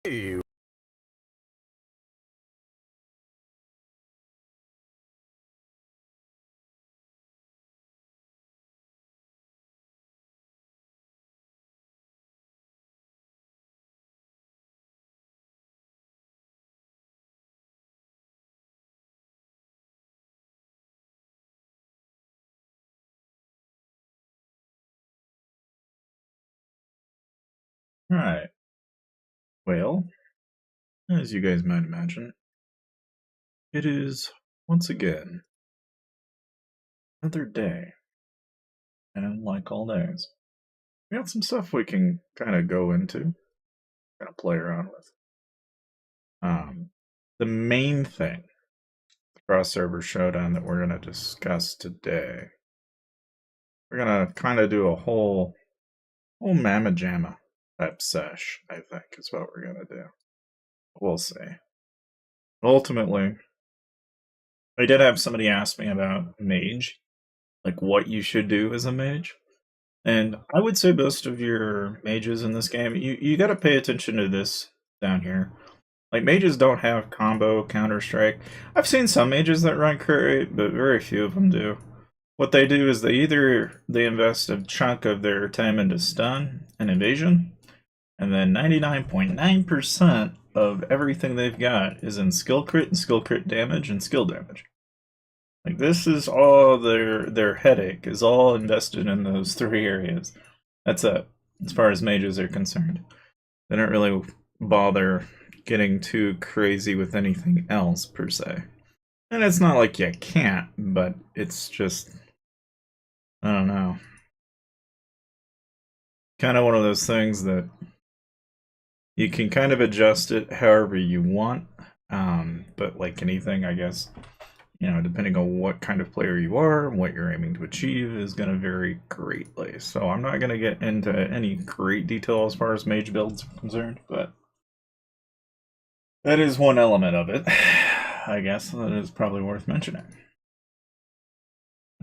Hey, Right. Well, as you guys might imagine, it is once again another day, and like all days, we got some stuff we can kind of go into, kind of play around with. Um, the main thing, the cross server showdown that we're going to discuss today, we're going to kind of do a whole mamma jamma type sesh. I think is what we're going to do. We'll see. Ultimately, I did have somebody ask me about mage, like what you should do as a mage. And I would say most of your mages in this game, you got to pay attention to this down here. Like mages don't have combo counter strike. I've seen some mages that run crit, but very few of them do. What they do is they invest a chunk of their time into stun and evasion, and then 99.9% of everything they've got is in skill crit and skill crit damage and skill damage. Like this is all their headache is all invested in those three areas. That's it, as far as mages are concerned. They don't really bother getting too crazy with anything else per se. And it's not like you can't, but it's just I don't know. Kind of one of those things that you can kind of adjust it however you want. But like anything, I guess, depending on what kind of player you are and what you're aiming to achieve is going to vary greatly. So I'm not going to get into any great detail as far as mage builds are concerned, but that is one element of it, I guess, that is probably worth mentioning.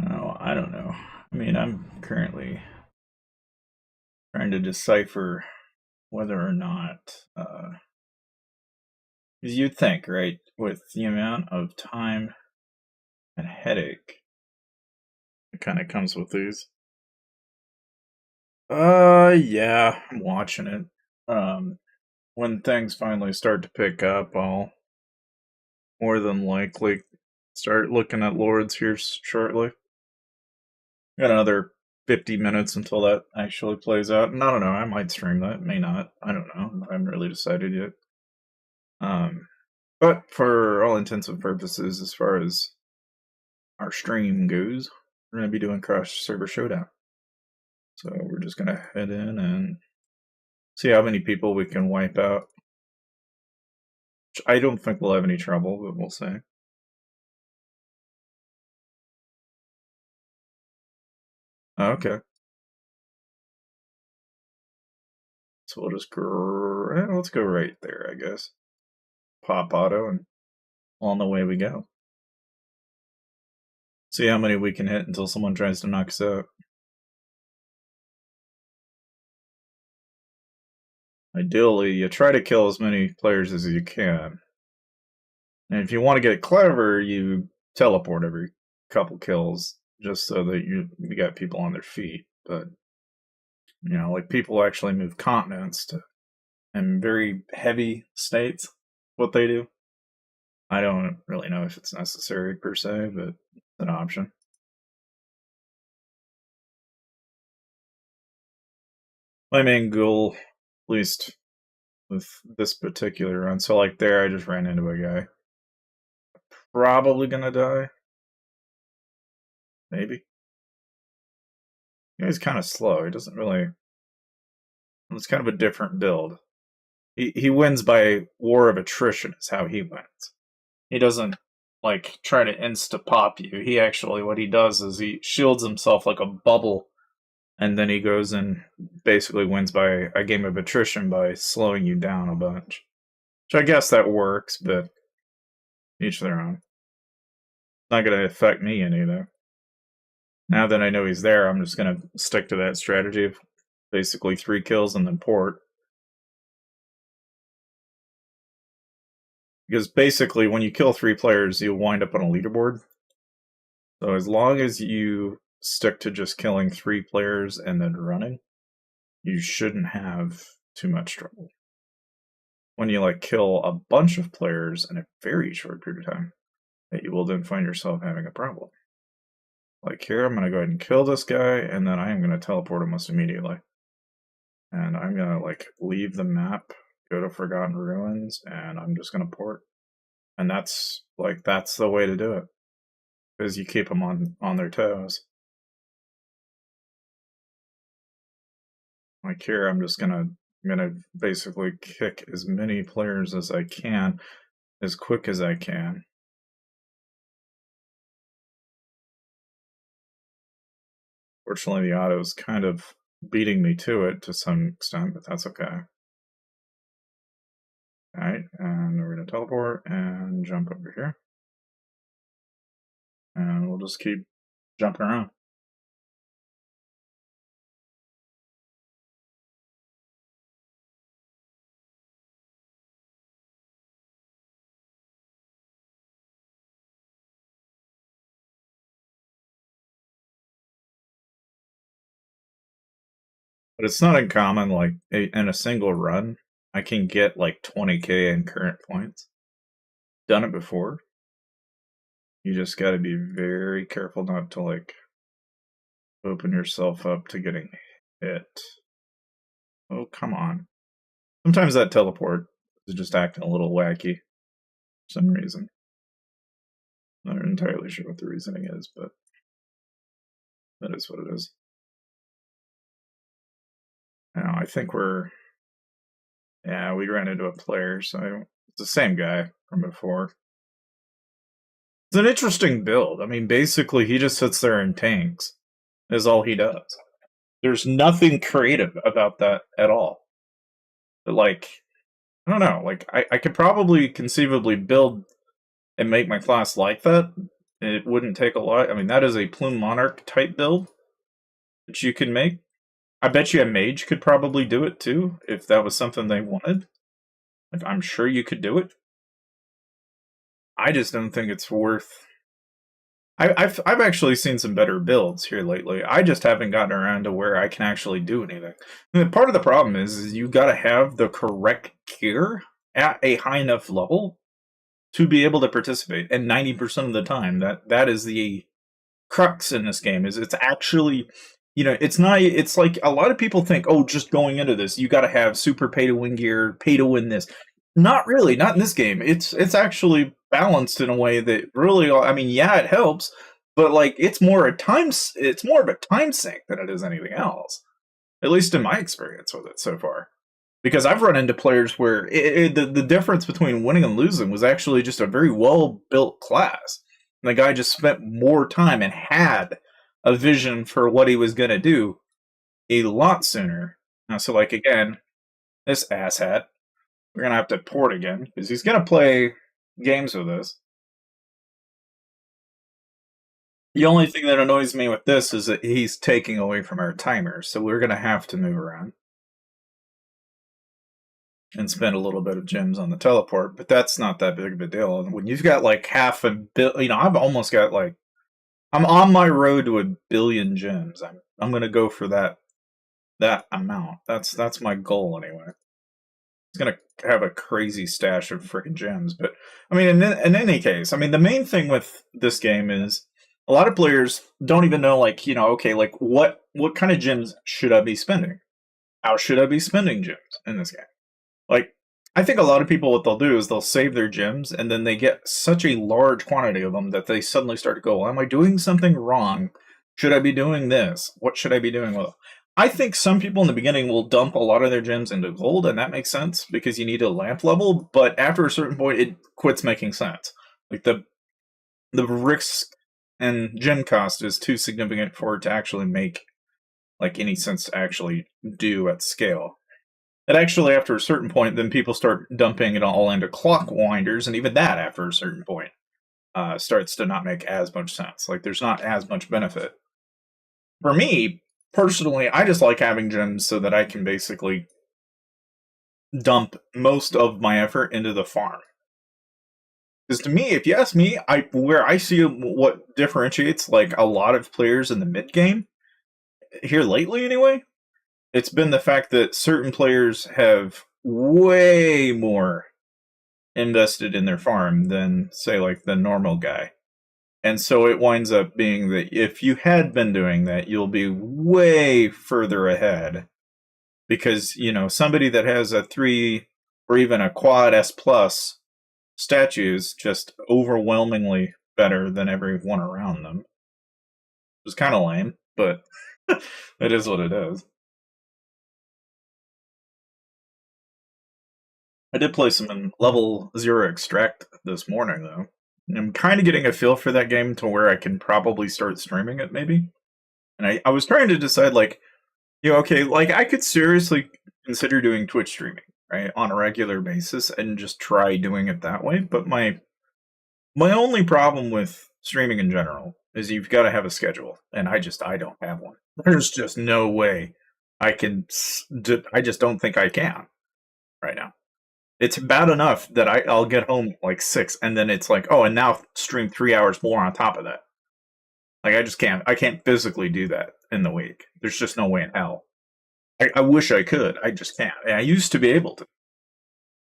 Oh, I don't know. I mean, I'm currently trying to decipher whether or not, because you'd think, right, with the amount of time and headache that kind of comes with these. Yeah, I'm watching it. When things finally start to pick up, I'll more than likely start looking at Lords here shortly. Got another 50 minutes until that actually plays out. And I don't know, I might stream that, may not. I don't know. I haven't really decided yet. Um, but for all intents and purposes, as far as our stream goes, we're going to be doing Cross Server Showdown. So we're just going to head in and see how many people we can wipe out. I don't think we'll have any trouble, but we'll see. Okay. So we'll just let's go right there, I guess. Pop auto and on the way we go. See how many we can hit until someone tries to knock us out. Ideally, you try to kill as many players as you can. And if you want to get clever, you teleport every couple kills just so that you got people on their feet. But like people actually move continents to in very heavy states. What they do, I don't really know if it's necessary per se, but it's an option. My main goal, at least with this particular run, so like there, I just ran into a guy. Probably gonna die. Maybe. He's kind of slow. He doesn't really. It's kind of a different build. He wins by war of attrition. Is how he wins. He doesn't like try to insta pop you. He actually what he does is he shields himself like a bubble, and then he goes and basically wins by a game of attrition by slowing you down a bunch. Which I guess that works, but each their own. Not going to affect me any though. Now that I know he's there, I'm just going to stick to that strategy of basically 3 kills and then port. Because basically, when you kill 3 players, you'll wind up on a leaderboard. So as long as you stick to just killing 3 players and then running, you shouldn't have too much trouble. When you like kill a bunch of players in a very short period of time, that you will then find yourself having a problem. Like here, I'm going to go ahead and kill this guy, and then I am going to teleport almost immediately. And I'm going to like leave the map, go to Forgotten Ruins, and I'm just going to port. And that's the way to do it, because you keep them on their toes. Like here, I'm gonna basically kick as many players as I can, as quick as I can. Fortunately, the auto is kind of beating me to it to some extent, but that's okay. Alright, and we're gonna teleport and jump over here. And we'll just keep jumping around. But it's not uncommon, like, in a single run, I can get like 20k in current points. Done it before. You just gotta be very careful not to, like, open yourself up to getting hit. Oh, come on. Sometimes that teleport is just acting a little wacky for some reason. I'm not entirely sure what the reasoning is, but that is what it is. Now, I think we ran into a player, so it's the same guy from before. It's an interesting build. I mean, basically, he just sits there and tanks, is all he does. There's nothing creative about that at all. But, like, I don't know. Like, I could probably conceivably build and make my class like that. It wouldn't take a lot. I mean, that is a Plume Monarch type build that you can make. I bet you a mage could probably do it too, if that was something they wanted. Like, I'm sure you could do it. I just don't think it's worth. I've actually seen some better builds here lately. I just haven't gotten around to where I can actually do anything. And part of the problem is you got to have the correct gear at a high enough level to be able to participate. And 90% of the time, that is the crux in this game. Is it's actually, it's not. It's like a lot of people think, oh, just going into this, you got to have super pay to win gear, pay to win this. Not really, not in this game. It's actually balanced in a way that really, I mean, yeah, it helps, but like it's more of a time sink than it is anything else. At least in my experience with it so far. Because I've run into players where the difference between winning and losing was actually just a very well built class. And the guy just spent more time and had a vision for what he was going to do a lot sooner. Now, so, like, again, this asshat, we're going to have to port again because he's going to play games with us. The only thing that annoys me with this is that he's taking away from our timer, so we're going to have to move around and spend a little bit of gems on the teleport, but that's not that big of a deal. And when you've got like half a bill, I've almost got like, I'm on my road to 1 billion gems. I'm going to go for that amount. That's my goal anyway. It's going to have a crazy stash of freaking gems, but I mean, in any case, I mean, the main thing with this game is a lot of players don't even know, like, okay, like what kind of gems should I be spending? How should I be spending gems in this game? Like, I think a lot of people, what they'll do is they'll save their gems, and then they get such a large quantity of them that they suddenly start to go, well, am I doing something wrong? Should I be doing this? What should I be doing? Well, I think some people in the beginning will dump a lot of their gems into gold, and that makes sense because you need a lamp level, but after a certain point, it quits making sense. Like, the risk and gem cost is too significant for it to actually make, like, any sense to actually do at scale. And actually, after a certain point, then people start dumping it all into clock winders, and even that, after a certain point, starts to not make as much sense. Like, there's not as much benefit. For me, personally, I just like having gems so that I can basically dump most of my effort into the farm. Because to me, if you ask me, I where I see what differentiates like a lot of players in the mid game here lately, anyway, it's been the fact that certain players have way more invested in their farm than say like the normal guy. And so it winds up being that if you had been doing that, you'll be way further ahead because, somebody that has a 3 or even a quad S plus statues just overwhelmingly better than everyone around them. It was kind of lame, but it is what it is. I did play some level 0 extract this morning though. I'm kind of getting a feel for that game to where I can probably start streaming it maybe. And I was trying to decide like, okay, like I could seriously consider doing Twitch streaming, right, on a regular basis and just try doing it that way. But my only problem with streaming in general is you've got to have a schedule, and I don't have one. There's just no way I can. I just don't think I can right now. It's bad enough that I'll get home like 6, and then it's like, oh, and now stream 3 hours more on top of that. Like I just can't. I can't physically do that in the week. There's just no way in hell. I wish I could. I just can't. And I used to be able to.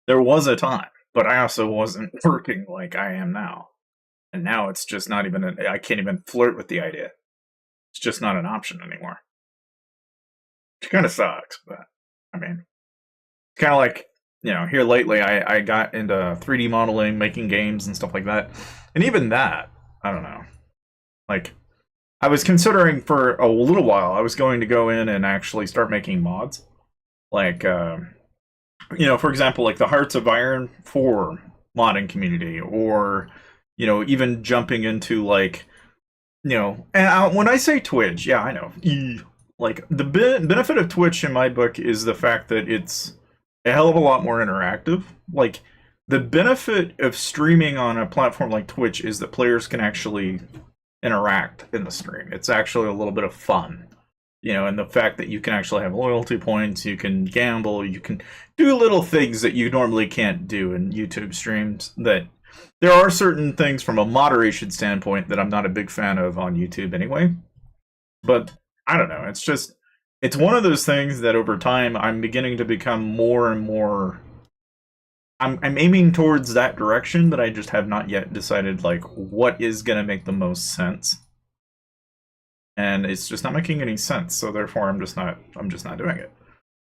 There was a time, but I also wasn't working like I am now. And now it's just not even. I can't even flirt with the idea. It's just not an option anymore. Which kind of sucks, but I mean, it's kind of like here lately. I got into 3D modeling, making games and stuff like that, and even that, I don't know. Like, I was considering for a little while, I was going to go in and actually start making mods, like for example, like the Hearts of Iron 4 modding community, or even jumping into like and when I say Twitch, yeah, I know. Like the benefit of Twitch in my book is the fact that it's a hell of a lot more interactive. Like the benefit of streaming on a platform like Twitch is that players can actually interact in the stream. It's actually a little bit of fun. And the fact that you can actually have loyalty points, you can gamble, you can do little things that you normally can't do in YouTube streams. That there are certain things from a moderation standpoint that I'm not a big fan of on YouTube anyway. But I don't know. It's one of those things that over time I'm beginning to become more and more. I'm aiming towards that direction, but I just have not yet decided like what is going to make the most sense. And it's just not making any sense, so therefore I'm just not doing it.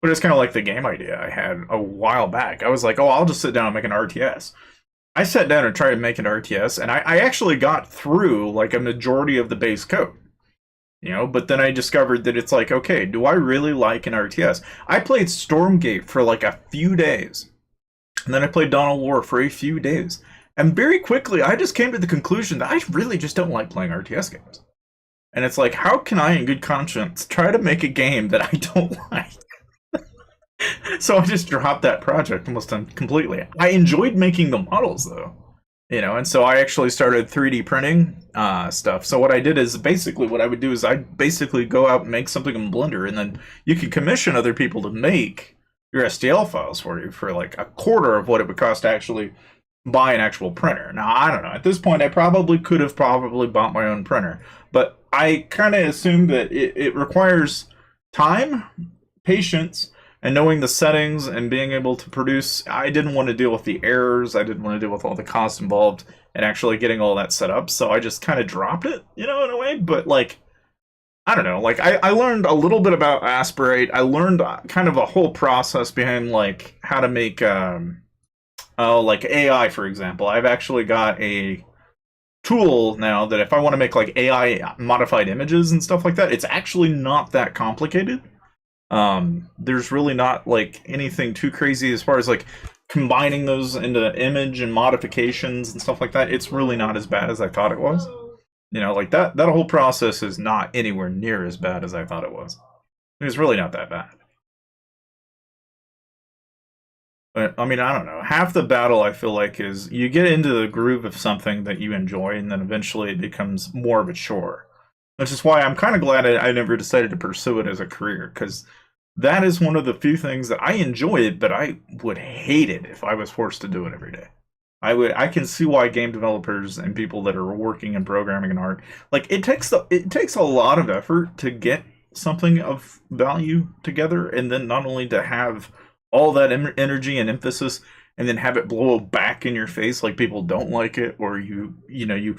But it's kind of like the game idea I had a while back. I was like, oh, I'll just sit down and make an RTS. I sat down and tried to make an RTS, and I actually got through like a majority of the base code. But then I discovered that it's like, okay, do I really like an RTS? I played Stormgate for like a few days. And then I played Dawn of War for a few days. And very quickly, I just came to the conclusion that I really just don't like playing RTS games. And it's like, how can I, in good conscience, try to make a game that I don't like? So I just dropped that project almost completely. I enjoyed making the models, though. And so I actually started 3D printing stuff. So what I did is basically what I would do is I'd basically go out and make something in Blender, and then you could commission other people to make your STL files for you for like a quarter of what it would cost to actually buy an actual printer. Now, I don't know. At this point, I probably could have bought my own printer. But I kind of assume that it requires time, patience, and knowing the settings and being able to produce. I didn't want to deal with the errors. I didn't want to deal with all the costs involved and actually getting all that set up. So I just kind of dropped it, in a way. But like, I don't know. Like I learned a little bit about Aspirate. I learned kind of a whole process behind like how to make like AI, for example. I've actually got a tool now that if I want to make like AI modified images and stuff like that, it's actually not that complicated. There's really not like anything too crazy as far as like combining those into image and modifications and stuff like that. It's really not as bad as I thought it was. Like that whole process is not anywhere near as bad as I thought it was. It's really not that bad. But I mean, I don't know. Half the battle I feel like is you get into the groove of something that you enjoy, and then eventually it becomes more of a chore. Which is why I'm kind of glad I never decided to pursue it as a career, because that is one of the few things that I enjoy it, but I would hate it if I was forced to do it every day. I can see why game developers and people that are working in programming and art, like it takes a lot of effort to get something of value together, and then not only to have all that energy and emphasis, and then have it blow back in your face like people don't like it, or you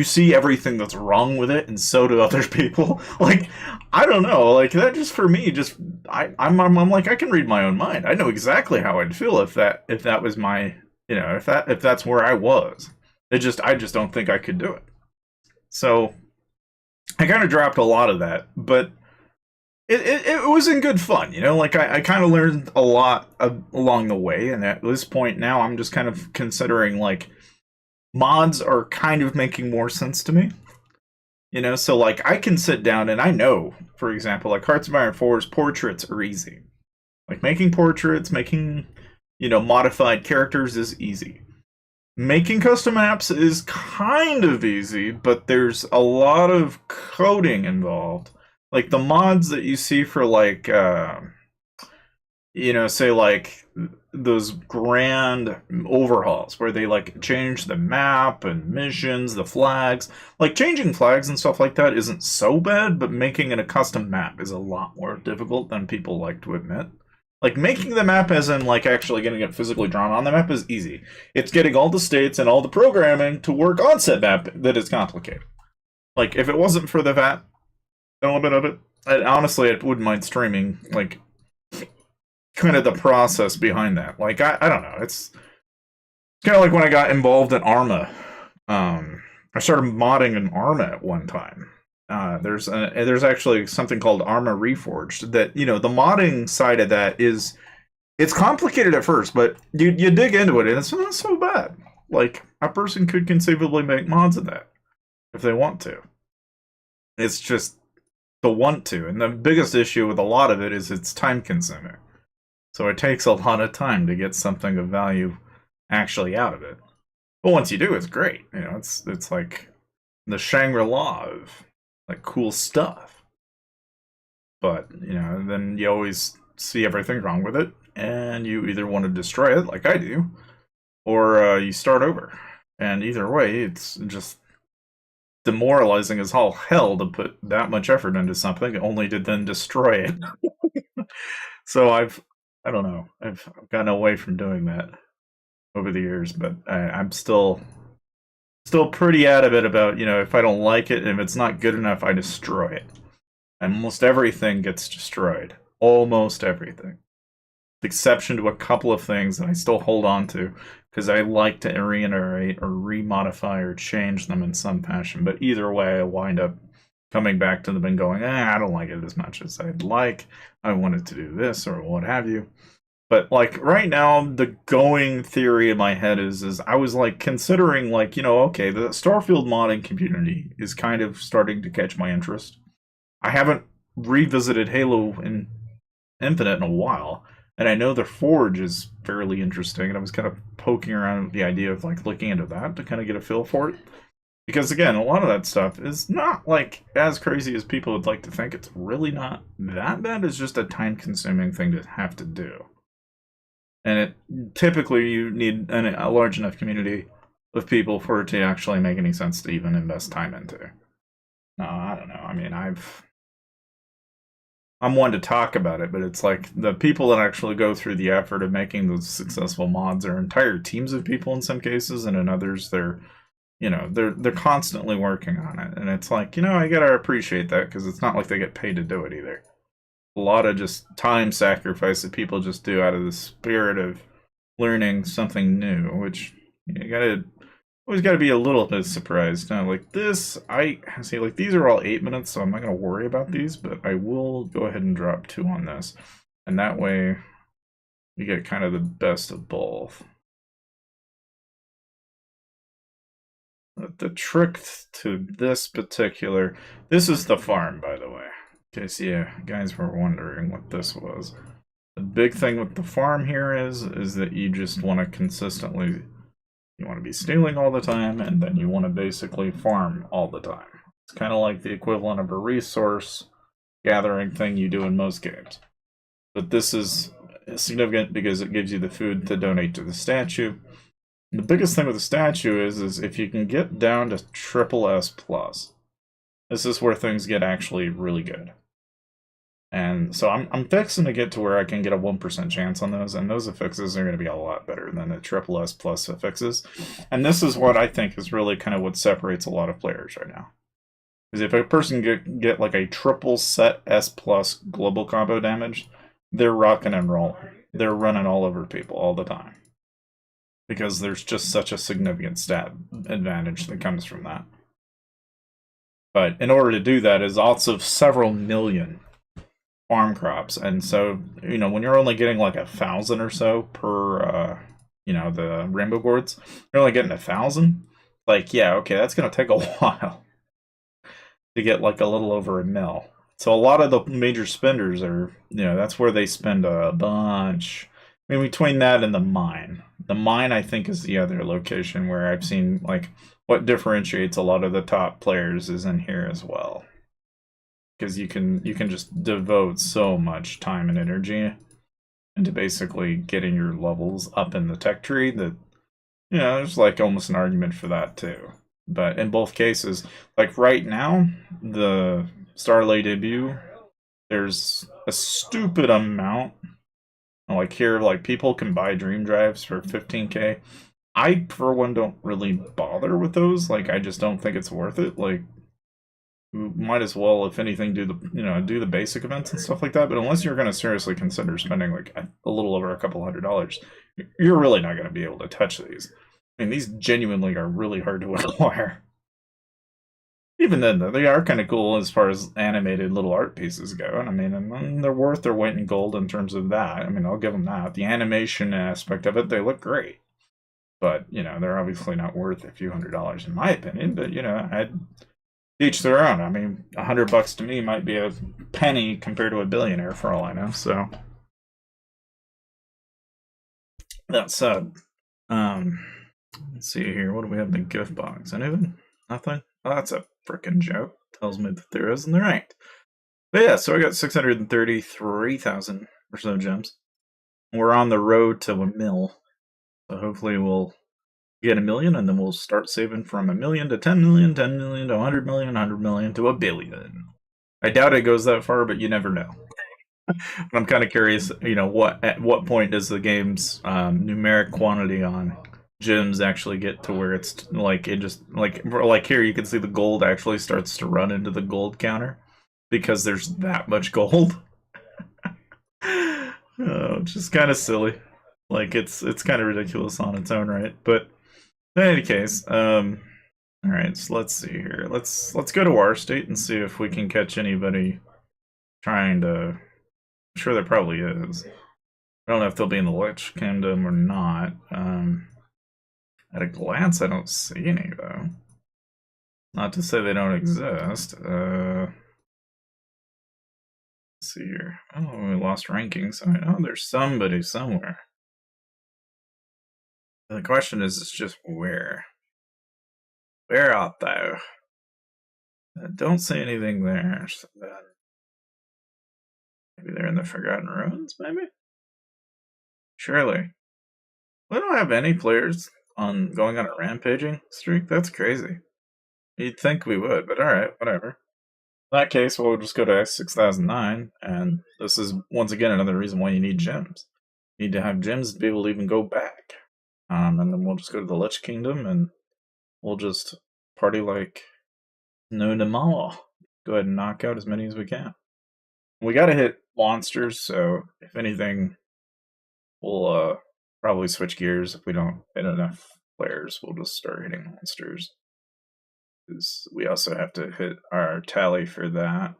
see everything that's wrong with it, and so do other people. Like, I don't know, like that just for me, just I'm like, I can read my own mind. I know exactly how I'd feel if that was my, if that's where I was. I just don't think I could do it. So I kind of dropped a lot of that, but it was in good fun, Like I kind of learned a lot along the way, and at this point now, I'm just kind of considering like mods are kind of making more sense to me. So like I can sit down and I know, for example, like Hearts of Iron 4's portraits are easy. Like making portraits, making modified characters is easy. Making custom apps is kind of easy, but there's a lot of coding involved. Like the mods that you see for like say like those grand overhauls where they like change the map and missions, the flags. Like changing flags and stuff like that isn't so bad, but making it a custom map is a lot more difficult than people like to admit. Like making the map as in like actually getting it physically drawn on the map is easy. It's getting all the states and all the programming to work on said map that is complicated. Like if it wasn't for that element of it, honestly, I wouldn't mind streaming like kind of the process behind that. Like I don't know, it's kind of like when I got involved in Arma. I started modding an Arma at one time. There's actually something called Arma Reforged that the modding side of that is it's complicated at first, but you dig into it and it's not so bad. Like a person could conceivably make mods of that if they want to. It's just the want to, and the biggest issue with a lot of it is it's time consuming. So it takes a lot of time to get something of value actually out of it. But once you do, it's great. It's like the Shangri-La of like cool stuff. But then you always see everything wrong with it, and you either want to destroy it, like I do, or you start over. And either way, it's just demoralizing as all hell to put that much effort into something only to then destroy it. So I don't know, I've gotten away from doing that over the years, but I'm still pretty adamant about, if I don't like it and if it's not good enough, I destroy it. Almost everything gets destroyed. Almost everything. With exception to a couple of things that I still hold on to because I like to reiterate or remodify or change them in some fashion. But either way, I wind up coming back to them and going, I don't like it as much as I'd like. I wanted to do this or what have you. But like right now, the going theory in my head is I was like considering like, okay, the Starfield modding community is kind of starting to catch my interest. I haven't revisited Halo Infinite in a while, and I know the Forge is fairly interesting, and I was kind of poking around with the idea of like looking into that to kind of get a feel for it. Because again, a lot of that stuff is not like as crazy as people would like to think. It's really not that bad. It's just a time-consuming thing to have to do. And typically you need a large enough community of people for it to actually make any sense to even invest time into. No, I don't know. I mean, I'm one to talk about it, but it's like the people that actually go through the effort of making those successful mods are entire teams of people in some cases, and in others they're they're constantly working on it. And it's like, I gotta appreciate that because it's not like they get paid to do it either. A lot of just time sacrifice that people just do out of the spirit of learning something new, which you always gotta be a little bit surprised. Now, like this, I see like these are all 8 minutes, so I'm not gonna worry about these, but I will go ahead and drop 2 on this, and that way you get kind of the best of both. The trick to this is the farm, by the way. In case you guys were wondering what this was. The big thing with the farm here is that you just want to consistently, you want to be stealing all the time, and then you want to basically farm all the time. It's kind of like the equivalent of a resource gathering thing you do in most games. But this is significant because it gives you the food to donate to the statue. The biggest thing with the statue is if you can get down to triple S plus, this is where things get actually really good. And so I'm fixing to get to where I can get a 1% chance on those, and those affixes are going to be a lot better than the triple S plus affixes. And this is what I think is really kind of what separates a lot of players right now. Because if a person get like a triple set S plus global combo damage, they're rocking and rolling. They're running all over people all the time. Because there's just such a significant stat advantage that comes from that. But in order to do that is also several million farm crops, and so when you're only getting like 1,000 or so per the rainbow gourds, you're only getting 1,000. Like, yeah, okay, that's gonna take a while to get like a little over a mil. So a lot of the major spenders are, that's where they spend a bunch. I mean, between that and the mine. The mine, I think, is the other location where I've seen like what differentiates a lot of the top players is in here as well. Because you can just devote so much time and energy into basically getting your levels up in the tech tree that there's like almost an argument for that too. But in both cases, like right now, the Starlay debut, there's a stupid amount. Like here, like people can buy dream drives for 15K. I, for one, don't really bother with those. Like, I just don't think it's worth it. Like, might as well, if anything, do the basic events and stuff like that. But unless you're going to seriously consider spending like a little over a couple $100, you're really not going to be able to touch these. I mean, these genuinely are really hard to acquire. Even then, though, they are kind of cool as far as animated little art pieces go. And I mean, and they're worth their weight in gold in terms of that. I mean, I'll give them that. The animation aspect of it, they look great. But, they're obviously not worth a few $100s in my opinion. But, I'd each their own. I mean, $100 to me might be a penny compared to a billionaire for all I know. So that said, let's see here. What do we have in the gift box? Anything? Nothing? Oh, that's a freaking joke. Tells me that there is and there ain't. But yeah, so I got 633,000 or so gems. We're on the road to a mil. So hopefully we'll get a million, and then we'll start saving from a million to 10 million, 10 million to 100 million, 100 million to a billion. I doubt it goes that far, but you never know. I'm kind of curious, at what point does the game's numeric quantity on gems actually get to where it's like it just like here you can see the gold actually starts to run into the gold counter because there's that much gold. Just kind of silly. Like it's kind of ridiculous on its own right. But in any case, all right, so let's see here. Let's go to our state and see if we can catch anybody trying to. I'm sure there probably is. I don't know if they'll be in the Lich Kingdom or not. At a glance, I don't see any though. Not to say they don't exist. Let's see here. Oh, we lost rankings. I know there's somebody somewhere. The question is just where. Where art thou? I don't see anything there. So maybe they're in the Forgotten Ruins, maybe? Surely. We don't have any players going on a rampaging streak? That's crazy. You'd think we would, but alright, whatever. In that case, we'll just go to X6009, and this is, once again, another reason why you need gems. You need to have gems to be able to even go back. And then we'll just go to the Lich Kingdom, and we'll just party like no tomorrow. Go ahead and knock out as many as we can. We gotta hit monsters, so if anything, we'll probably switch gears. If we don't hit enough players, we'll just start hitting monsters. Because we also have to hit our tally for that.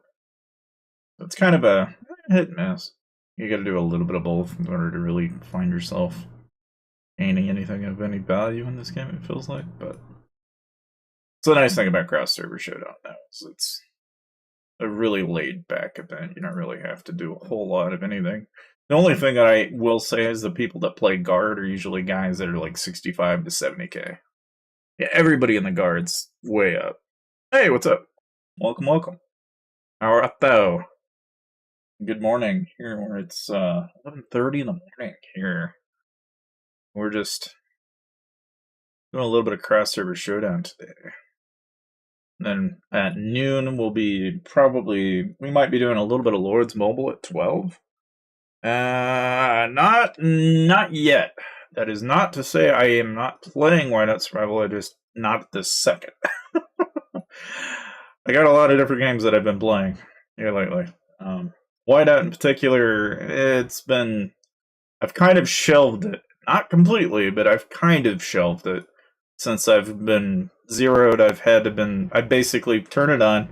So it's kind of a hit and miss. You gotta do a little bit of both in order to really find yourself gaining anything of any value in this game, it feels like. But it's the nice thing about cross server Showdown now is it's a really laid back event. You don't really have to do a whole lot of anything. The only thing that I will say is the people that play guard are usually guys that are like 65 to 70k. Yeah, everybody in the guard's way up. Hey, what's up? Welcome, welcome. How art thou? Good morning. Here, it's 11:30 in the morning here. We're just Doing a little bit of cross server showdown today. And then at noon we'll be we might be doing a little bit of Lords Mobile at 12. Not yet. That is not to say I am not playing Whiteout Survival, I just not at this second. I got a lot of different games that I've been playing here lately. Whiteout in particular, I've kind of shelved it. Not completely, but I've kind of shelved it since I've been zeroed. I basically turn it on,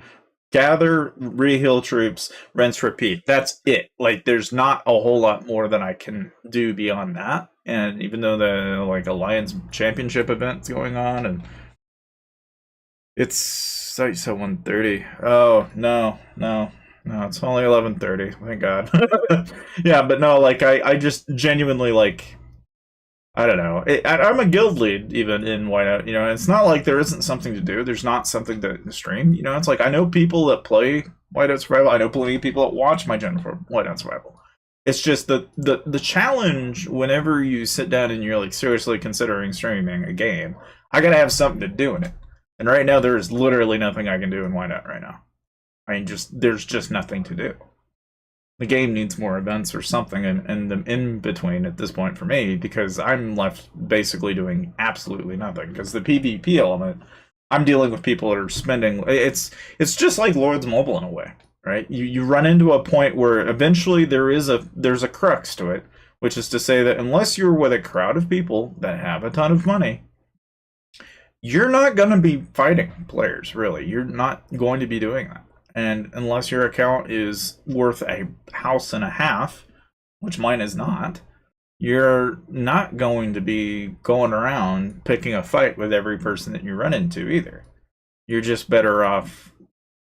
gather, reheal troops, rinse, repeat. That's it. Like, there's not a whole lot more that I can do beyond that. And even though the Alliance Championship event's going on, and it's 1:30. Oh no, it's only 11:30. Thank God. Yeah, but no, I just genuinely I don't know. I'm a guild lead even in Whiteout, and it's not like there isn't something to do. There's not something to stream. It's like I know people that play Whiteout Survival. I know plenty of people that watch my channel for Whiteout Survival. It's just the challenge whenever you sit down and you're seriously considering streaming a game. I gotta have something to do in it. And right now there is literally nothing I can do in Whiteout right now. There's just nothing to do. The game needs more events or something and the in between at this point for me, because I'm left basically doing absolutely nothing. Because the PvP element, I'm dealing with people that are spending. It's just like Lords Mobile in a way, right? You run into a point where eventually there's a crux to it, which is to say that unless you're with a crowd of people that have a ton of money, you're not going to be fighting players. Really, you're not going to be doing that. And unless your account is worth a house and a half, which mine is not, you're not going to be going around picking a fight with every person that you run into either. You're just better off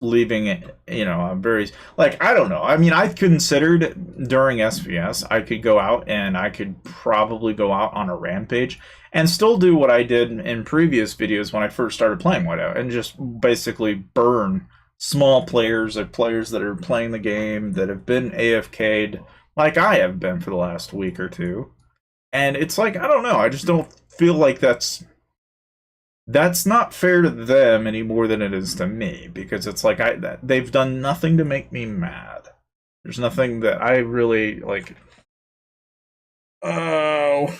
leaving it, a very, I don't know. I mean, I considered during SVS, I could go out and I could probably go out on a rampage and still do what I did in previous videos when I first started playing Whiteout and just basically burn small players or players that are playing the game that have been AFK'd like I have been for the last week or two. And it's I don't know, I just don't feel like that's not fair to them any more than it is to me, because it's they've done nothing to make me mad. There's nothing that I really oh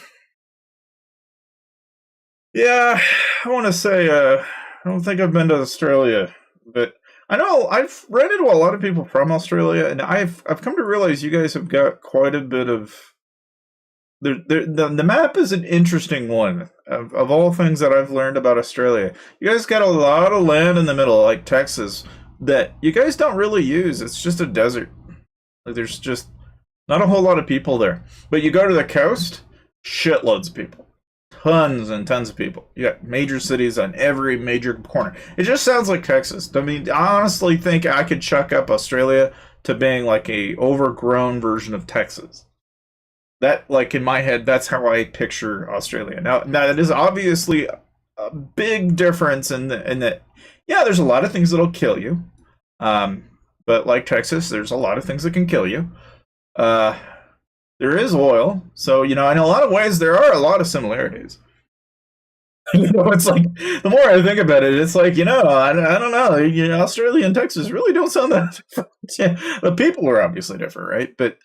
yeah, I want to say I don't think I've been to Australia, but I know I've ran into a lot of people from Australia, and I've come to realize you guys have got quite a bit of. The map is an interesting one. Of all things that I've learned about Australia, you guys got a lot of land in the middle, like Texas, that you guys don't really use. It's just a desert. There's just not a whole lot of people there. But you go to the coast, shitloads of people. Tons and tons of people. You got major cities on every major corner. It just sounds like Texas. I mean, I honestly think I could chuck up Australia to being a overgrown version of Texas. That, in my head, that's how I picture Australia. Now that is obviously a big difference in that, yeah, there's a lot of things that'll kill you. But like Texas, there's a lot of things that can kill you. There is oil, so in a lot of ways there are a lot of similarities. It's the more I think about it, it's I don't know. Australia and Texas really don't sound that different. The people are obviously different, right? But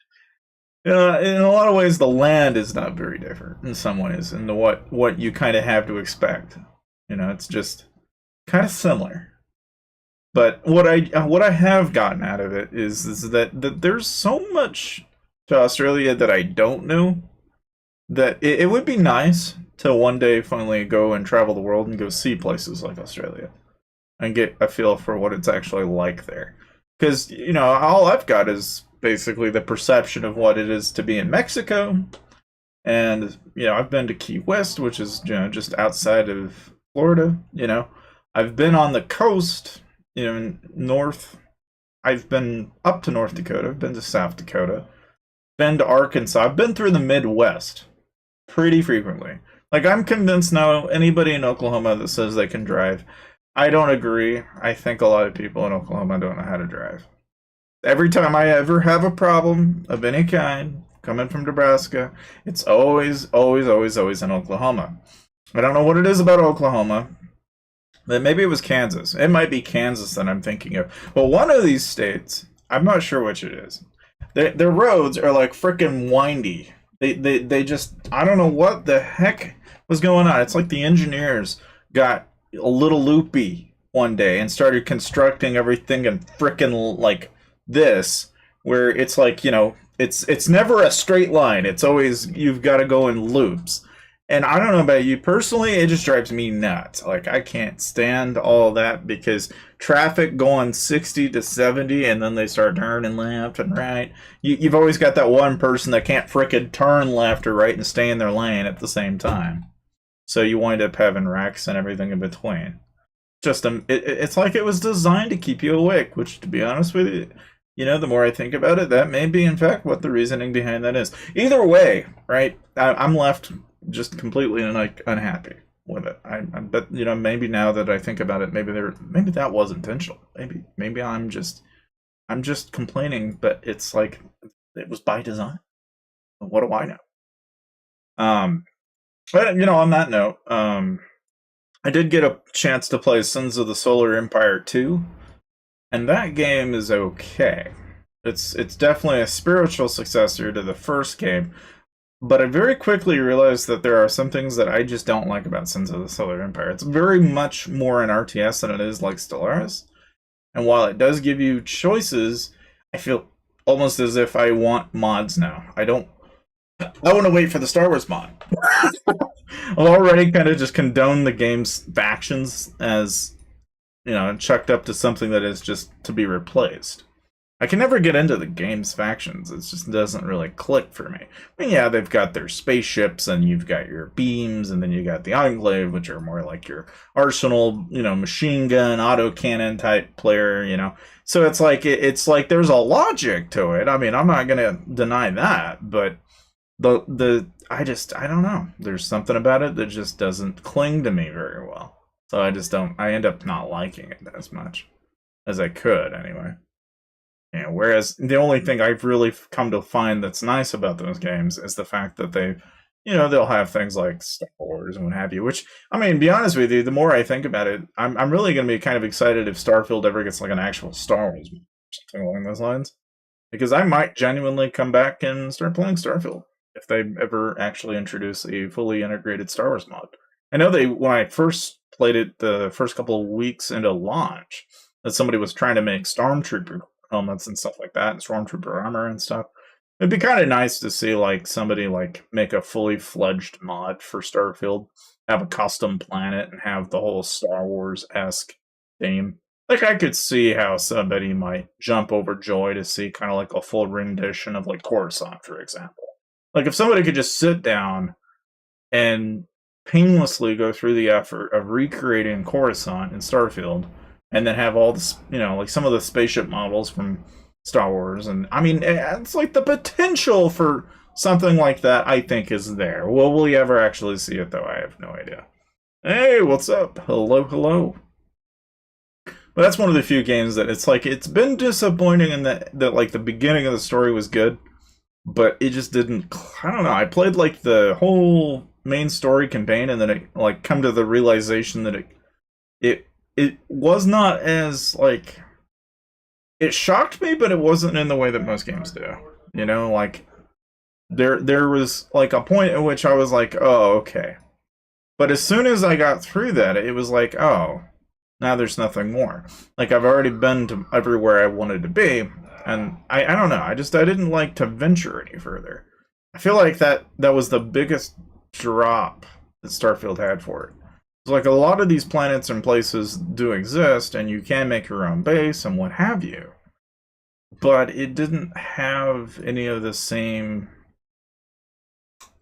in a lot of ways, the land is not very different in some ways, and what you kind of have to expect. It's just kind of similar. But what I have gotten out of it is that there's so much to Australia that I don't know, that it would be nice to one day finally go and travel the world and go see places like Australia and get a feel for what it's actually like there. Because, all I've got is basically the perception of what it is to be in Mexico. And, I've been to Key West, which is, just outside of Florida. I've been on the coast, north. I've been up to North Dakota. I've been to South Dakota. Been to Arkansas. I've been through the Midwest pretty frequently. I'm convinced now anybody in Oklahoma that says they can drive, I don't agree. I think a lot of people in Oklahoma don't know how to drive. Every time I ever have a problem of any kind coming from Nebraska, it's always in Oklahoma. I don't know what it is about Oklahoma. Maybe it was Kansas. It might be Kansas that I'm thinking of. But one of these states, I'm not sure which it is. Their roads are like freaking windy. They just, I don't know what the heck was going on. It's like the engineers got a little loopy one day and started constructing everything in freaking like this, where it's like, it's never a straight line. It's always, you've got to go in loops. And I don't know about you personally, it just drives me nuts. Like, I can't stand all that because traffic going 60 to 70 and then they start turning left and right. You've always got that one person that can't frickin' turn left or right and stay in their lane at the same time. So you wind up having wrecks and everything in between. It's like it was designed to keep you awake, which, to be honest with you, the more I think about it, that may be in fact what the reasoning behind that is. Either way, right? I'm left just completely like unhappy with it. But maybe now that I think about it, maybe that was intentional. Maybe I'm just complaining, but it's like it was by design. What do I know? But on that note, I did get a chance to play Sins of the Solar Empire 2, and that game is okay. It's definitely a spiritual successor to the first game, but I very quickly realized that there are some things that I just don't like about Sins of the Solar Empire. It's very much more an RTS than it is like Stellaris, and while it does give you choices, I feel almost as if I want mods now. I want to wait for the Star Wars mod. I've already kind of just condoned the game's factions as, chucked up to something that is just to be replaced. I can never get into the game's factions. It just doesn't really click for me. I mean, yeah, they've got their spaceships, and you've got your beams, and then you got the Enclave, which are more like your arsenal, machine gun, autocannon type player, So it's like there's a logic to it. I mean, I'm not gonna deny that, but I don't know. There's something about it that just doesn't cling to me very well. So I end up not liking it as much as I could anyway. Whereas the only thing I've really come to find that's nice about those games is the fact that they'll have things like Star Wars and what have you, which, I mean, to be honest with you, the more I think about it, I'm really going to be kind of excited if Starfield ever gets like an actual Star Wars movie or something along those lines. Because I might genuinely come back and start playing Starfield if they ever actually introduce a fully integrated Star Wars mod. I know when I first played it the first couple of weeks into launch, that somebody was trying to make Stormtrooper helmets and stuff like that, and Stormtrooper armor and stuff. It'd be kind of nice to see like somebody like make a fully fledged mod for Starfield, have a custom planet, and have the whole Star Wars-esque theme. Like, I could see how somebody might jump overjoyed to see kind of like a full rendition of like Coruscant, for example. Like, if somebody could just sit down and painlessly go through the effort of recreating Coruscant in Starfield, and then have all this, like some of the spaceship models from Star Wars, and I mean, it's like the potential for something like that, I think, is there. Will we ever actually see it, though? I have no idea. Hey, what's up? Hello. But that's one of the few games that it's been disappointing in that like the beginning of the story was good, but it just didn't. I don't know. I played like the whole main story campaign, and then it like come to the realization that it was not as like, it shocked me, but it wasn't in the way that most games do. Like there was like a point at which I was like, oh, okay. But as soon as I got through that, it was like, oh, now there's nothing more. Like, I've already been to everywhere I wanted to be, and I don't know. I didn't like to venture any further. I feel like that was the biggest drop that Starfield had for it. It's like a lot of these planets and places do exist, and you can make your own base and what have you. But it didn't have any of the same.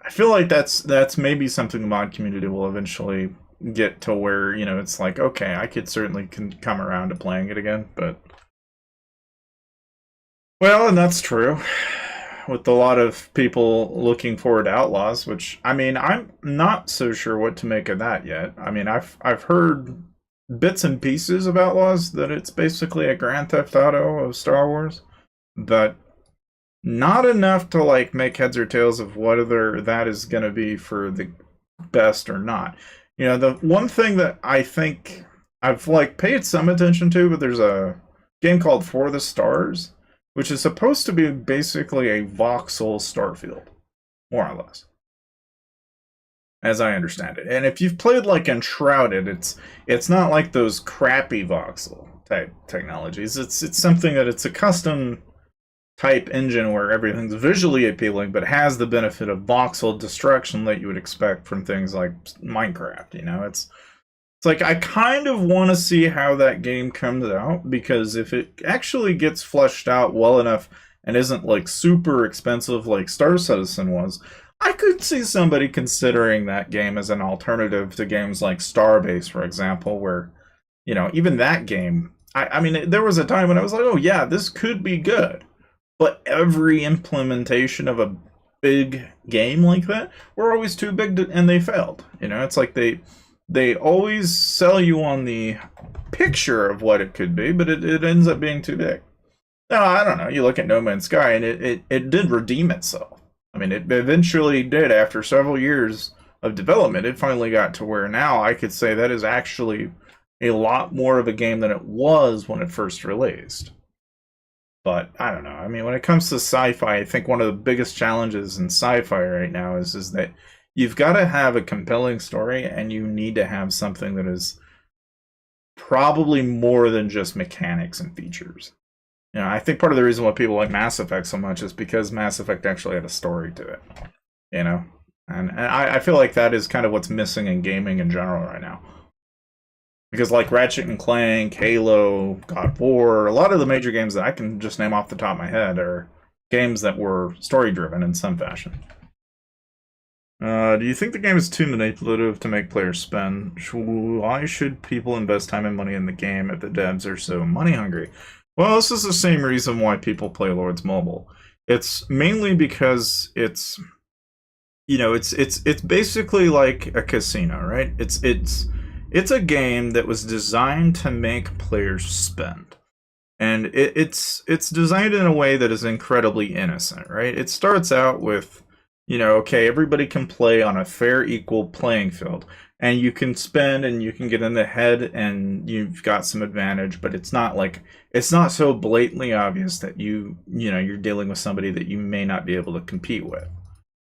I feel like that's maybe something the mod community will eventually get to, where it's like, okay, I could certainly come around to playing it again, but well, and that's true with a lot of people looking forward to Outlaws, which, I mean, I'm not so sure what to make of that yet. I mean, I've heard bits and pieces of Outlaws that it's basically a Grand Theft Auto of Star Wars, but not enough to like make heads or tails of whether that is going to be for the best or not. The one thing that I think I've like paid some attention to, but there's a game called For the Stars, which is supposed to be basically a voxel Starfield, more or less, as I understand it. And if you've played like Enshrouded, it's not like those crappy voxel type technologies. It's something that it's a custom type engine where everything's visually appealing, but has the benefit of voxel destruction that you would expect from things like Minecraft. It's like I kind of want to see how that game comes out, because if it actually gets fleshed out well enough and isn't like super expensive like Star Citizen was, I could see somebody considering that game as an alternative to games like Starbase, for example, where even that game. I mean, there was a time when I was like, oh yeah, this could be good, but every implementation of a big game like that were always too big and they failed. It's like they always sell you on the picture of what it could be, but it ends up being too big. Now, I don't know. You look at No Man's Sky, and it did redeem itself. I mean, it eventually did. After several years of development, it finally got to where now I could say that is actually a lot more of a game than it was when it first released. But I don't know. I mean, when it comes to sci-fi, I think one of the biggest challenges in sci-fi right now is that you've got to have a compelling story, and you need to have something that is probably more than just mechanics and features. I think part of the reason why people like Mass Effect so much is because Mass Effect actually had a story to it. And I feel like that is kind of what's missing in gaming in general right now. Because like Ratchet and Clank, Halo, God of War, a lot of the major games that I can just name off the top of my head are games that were story driven in some fashion. Do you think the game is too manipulative to make players spend? Why should people invest time and money in the game if the devs are so money hungry? Well, this is the same reason why people play Lords Mobile. It's mainly because it's basically like a casino, right? It's a game that was designed to make players spend. And it's designed in a way that is incredibly innocent, right? It starts out with, okay, everybody can play on a fair, equal playing field. And you can spend and you can get in the head and you've got some advantage, but it's not so blatantly obvious that you're dealing with somebody that you may not be able to compete with,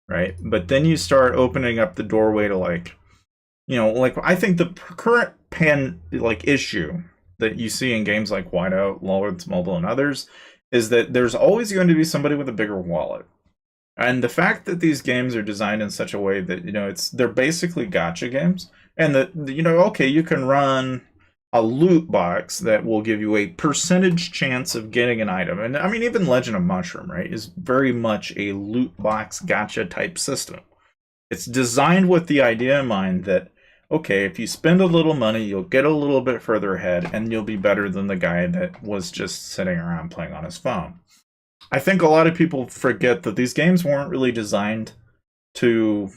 right? But then you start opening up the doorway to like I think the current issue that you see in games like Whiteout, Lords Mobile, and others is that there's always going to be somebody with a bigger wallet. And the fact that these games are designed in such a way that they're basically gotcha games, and that okay, you can run a loot box that will give you a percentage chance of getting an item. And I mean, even Legend of Mushroom, right, is very much a loot box gotcha type system. It's designed with the idea in mind that, okay, if you spend a little money, you'll get a little bit further ahead, and you'll be better than the guy that was just sitting around playing on his phone. I think a lot of people forget that these games weren't really designed to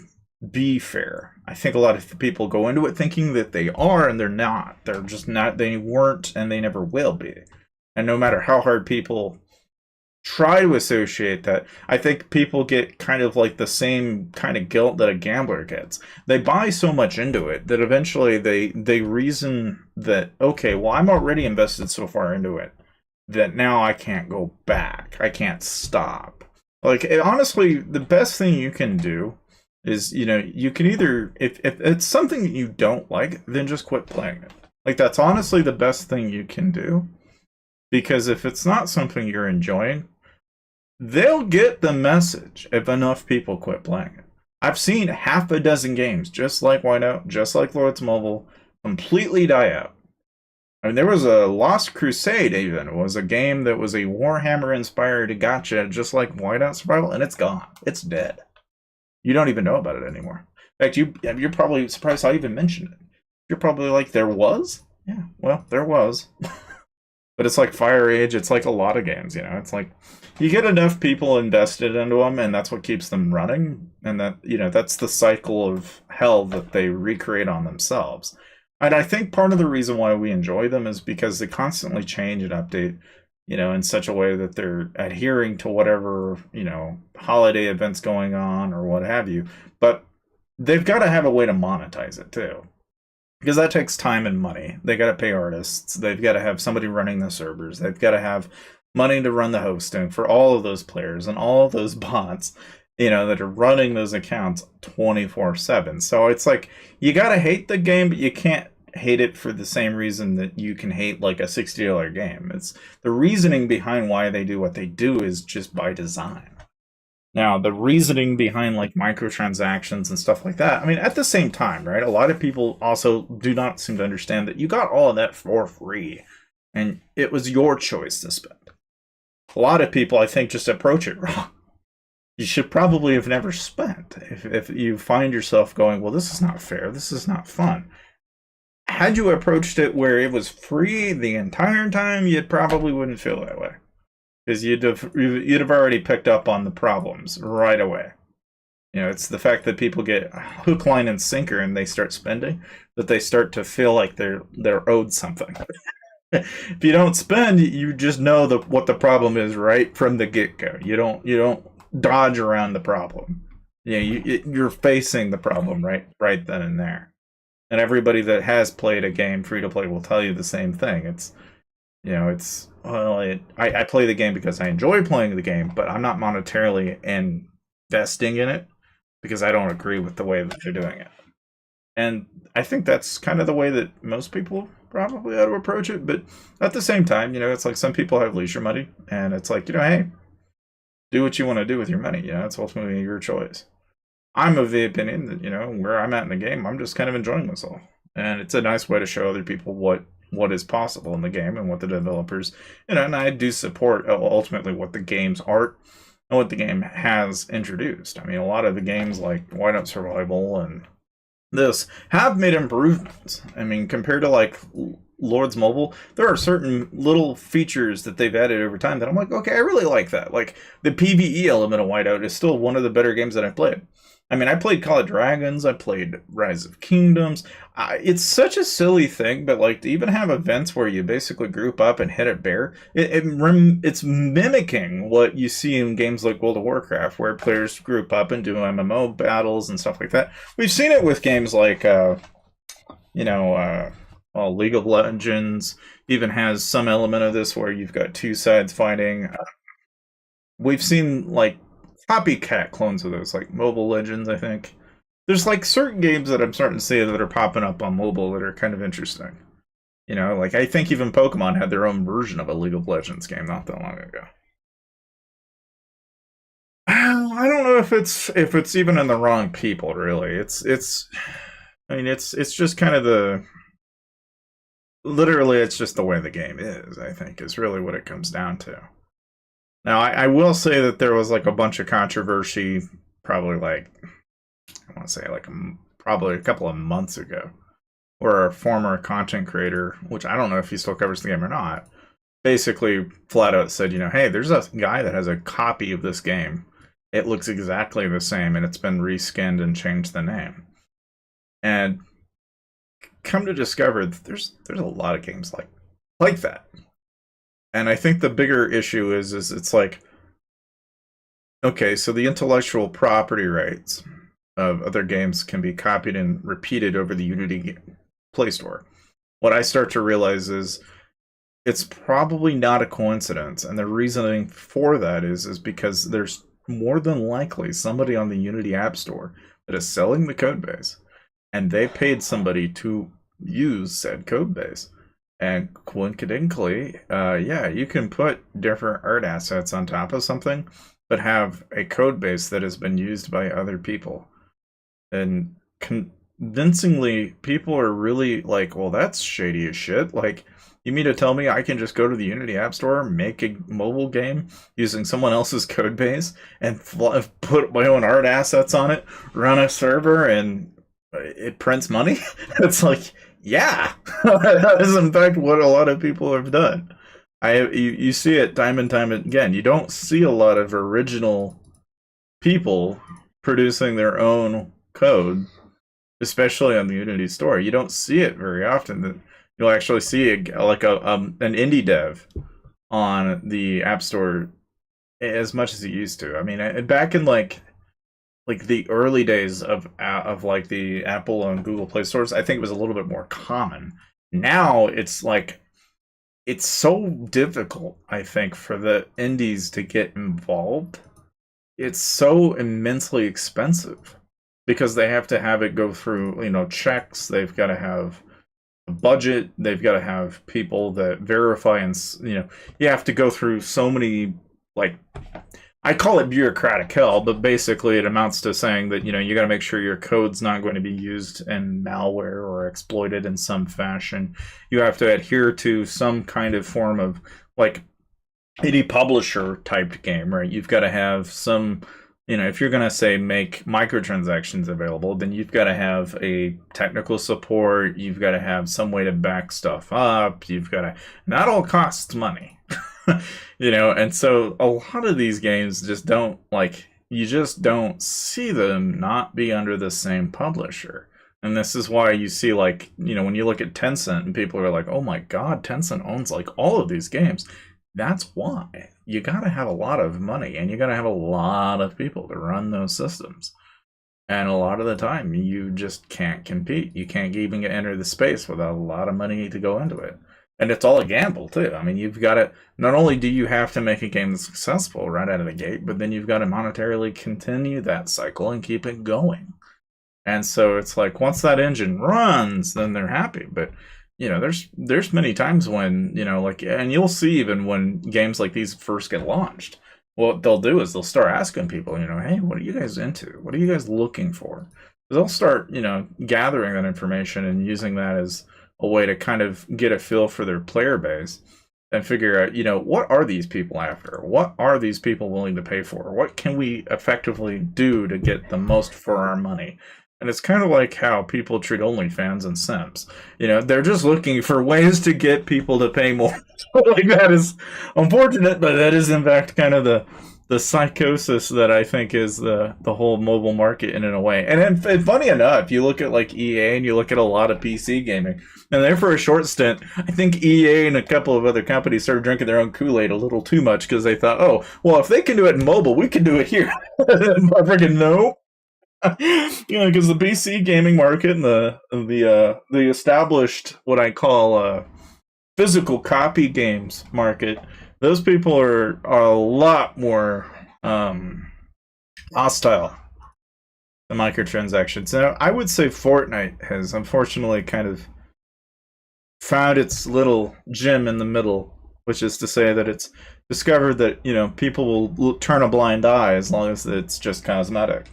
be fair. I think a lot of people go into it thinking that they are, and they're not. They're just not. They weren't, and they never will be. And no matter how hard people try to associate that, I think people get kind of like the same kind of guilt that a gambler gets. They buy so much into it that eventually they reason that, okay, well, I'm already invested so far into it that now I can't go back. I can't stop. Like, honestly, the best thing you can do is, you can either, if it's something that you don't like, then just quit playing it. Like, that's honestly the best thing you can do. Because if it's not something you're enjoying, they'll get the message if enough people quit playing it. I've seen half a dozen games, just like Whiteout, just like Lords Mobile, completely die out. I mean, there was a Lost Crusade, even. It was a game that was a Warhammer-inspired gotcha, just like Whiteout Survival, and it's gone. It's dead. You don't even know about it anymore. In fact, you're probably surprised I even mentioned it. You're probably like, there was? Yeah, well, there was. But it's like Fire Age, it's like a lot of games, It's like, you get enough people invested into them, and that's what keeps them running, and that's the cycle of hell that they recreate on themselves. And I think part of the reason why we enjoy them is because they constantly change and update, in such a way that they're adhering to whatever, holiday events going on or what have you. But they've got to have a way to monetize it too, because that takes time and money. They got to pay artists. They've got to have somebody running the servers. They've got to have money to run the hosting for all of those players and all of those bots, that are running those accounts 24/7. So it's like you got to hate the game, but you can't hate it for the same reason that you can hate like a $60 game. It's the reasoning behind why they do what they do is just by design. Now, the reasoning behind like microtransactions and stuff like that, I mean, at the same time, right? A lot of people also do not seem to understand that you got all of that for free and it was your choice to spend. A lot of people, I think, just approach it wrong. You should probably have never spent. If you find yourself going, well, this is not fair, this is not fun. Had you approached it where it was free the entire time, you probably wouldn't feel that way. Because you'd have already picked up on the problems right away. It's the fact that people get hook, line, and sinker, and they start spending, that they start to feel like they're owed something. If you don't spend, you just know what the problem is right from the get go. You don't dodge around the problem. You're facing the problem right then and there. And everybody that has played a game free to play will tell you the same thing. I play the game because I enjoy playing the game, but I'm not monetarily investing in it because I don't agree with the way that they're doing it. And I think that's kind of the way that most people probably ought to approach it. But at the same time, it's like some people have leisure money, and it's like, hey, do what you want to do with your money. It's ultimately your choice. I'm of the opinion that, where I'm at in the game, I'm just kind of enjoying myself. And it's a nice way to show other people what is possible in the game and what the developers, and I do support ultimately what the game's art and what the game has introduced. I mean, a lot of the games like Whiteout Survival and this have made improvements. I mean, compared to like Lords Mobile, there are certain little features that they've added over time that I'm like, okay, I really like that. Like the PvE element of Whiteout is still one of the better games that I've played. I mean, I played Call of Dragons, I played Rise of Kingdoms. It's such a silly thing, but like to even have events where you basically group up and hit a bear, it's mimicking what you see in games like World of Warcraft, where players group up and do MMO battles and stuff like that. We've seen it with games like, League of Legends even has some element of this where you've got two sides fighting. We've seen like copycat clones of those, like Mobile Legends, I think. There's like certain games that I'm starting to see that are popping up on mobile that are kind of interesting. Like I think even Pokemon had their own version of a League of Legends game not that long ago. I don't know if it's even in the wrong people, really. It's just kind of literally it's just the way the game is, I think, is really what it comes down to. Now, I will say that there was like a bunch of controversy, probably like, I want to say like probably a couple of months ago, where a former content creator, which I don't know if he still covers the game or not, basically flat out said, hey, there's a guy that has a copy of this game. It looks exactly the same, and it's been reskinned and changed the name. And come to discover that there's a lot of games like that. And I think the bigger issue is it's like, okay, so the intellectual property rights of other games can be copied and repeated over the Unity Play Store. What I start to realize is it's probably not a coincidence, and the reasoning for that is because there's more than likely somebody on the Unity App Store that is selling the code base, and they paid somebody to use said code base. And coincidentally, you can put different art assets on top of something, but have a code base that has been used by other people. And convincingly, people are really like, well, that's shady as shit. Like, you mean to tell me I can just go to the Unity App Store, make a mobile game using someone else's code base, and put my own art assets on it, run a server, and it prints money? It's like, yeah, that is in fact what a lot of people have done. You see it time and time again. You don't see a lot of original people producing their own code, especially on the Unity store. You don't see it very often. That you'll actually see an indie dev on the App Store as much as it used to. I mean, back in like like the early days of like the Apple and Google Play stores, I think it was a little bit more common. Now it's like it's so difficult, I think, for the indies to get involved. It's so immensely expensive because they have to have it go through, checks. They've got to have a budget. They've got to have people that verify, and you have to go through so many, like, I call it bureaucratic hell, but basically it amounts to saying that you got to make sure your code's not going to be used in malware or exploited in some fashion. You have to adhere to some kind of form of, like, any publisher typed game, right? You've got to have some, if you're going to say make microtransactions available, then you've got to have a technical support. You've got to have some way to back stuff up. You've got to, and that all costs money. And so a lot of these games just don't, like, you just don't see them not be under the same publisher. And this is why you see, like, when you look at Tencent and people are like, oh my God, Tencent owns like all of these games. That's why. You gotta have a lot of money and you gotta have a lot of people to run those systems. And a lot of the time, you just can't compete. You can't even enter the space without a lot of money to go into it. And it's all a gamble, too. I mean, you've got to, not only do you have to make a game that's successful right out of the gate, but then you've got to monetarily continue that cycle and keep it going. And so it's like once that engine runs, then they're happy. But there's many times when like, and you'll see even when games like these first get launched, what they'll do is they'll start asking people, hey, what are you guys into? What are you guys looking for? They'll start gathering that information and using that as a way to kind of get a feel for their player base and figure out, what are these people after? What are these people willing to pay for? What can we effectively do to get the most for our money? And it's kind of like how people treat OnlyFans and Sims. They're just looking for ways to get people to pay more. Like, that is unfortunate, but that is in fact kind of the psychosis that I think is the whole mobile market in a way. And funny enough, you look at like EA and you look at a lot of PC gaming, and there for a short stint, I think EA and a couple of other companies started drinking their own Kool-Aid a little too much because they thought, oh, well, if they can do it in mobile, we can do it here. Freaking no. Because the PC gaming market and the established what I call physical copy games market, those people are a lot more hostile to microtransactions. Now, I would say Fortnite has unfortunately kind of found its little gem in the middle, which is to say that it's discovered that people will turn a blind eye as long as it's just cosmetic.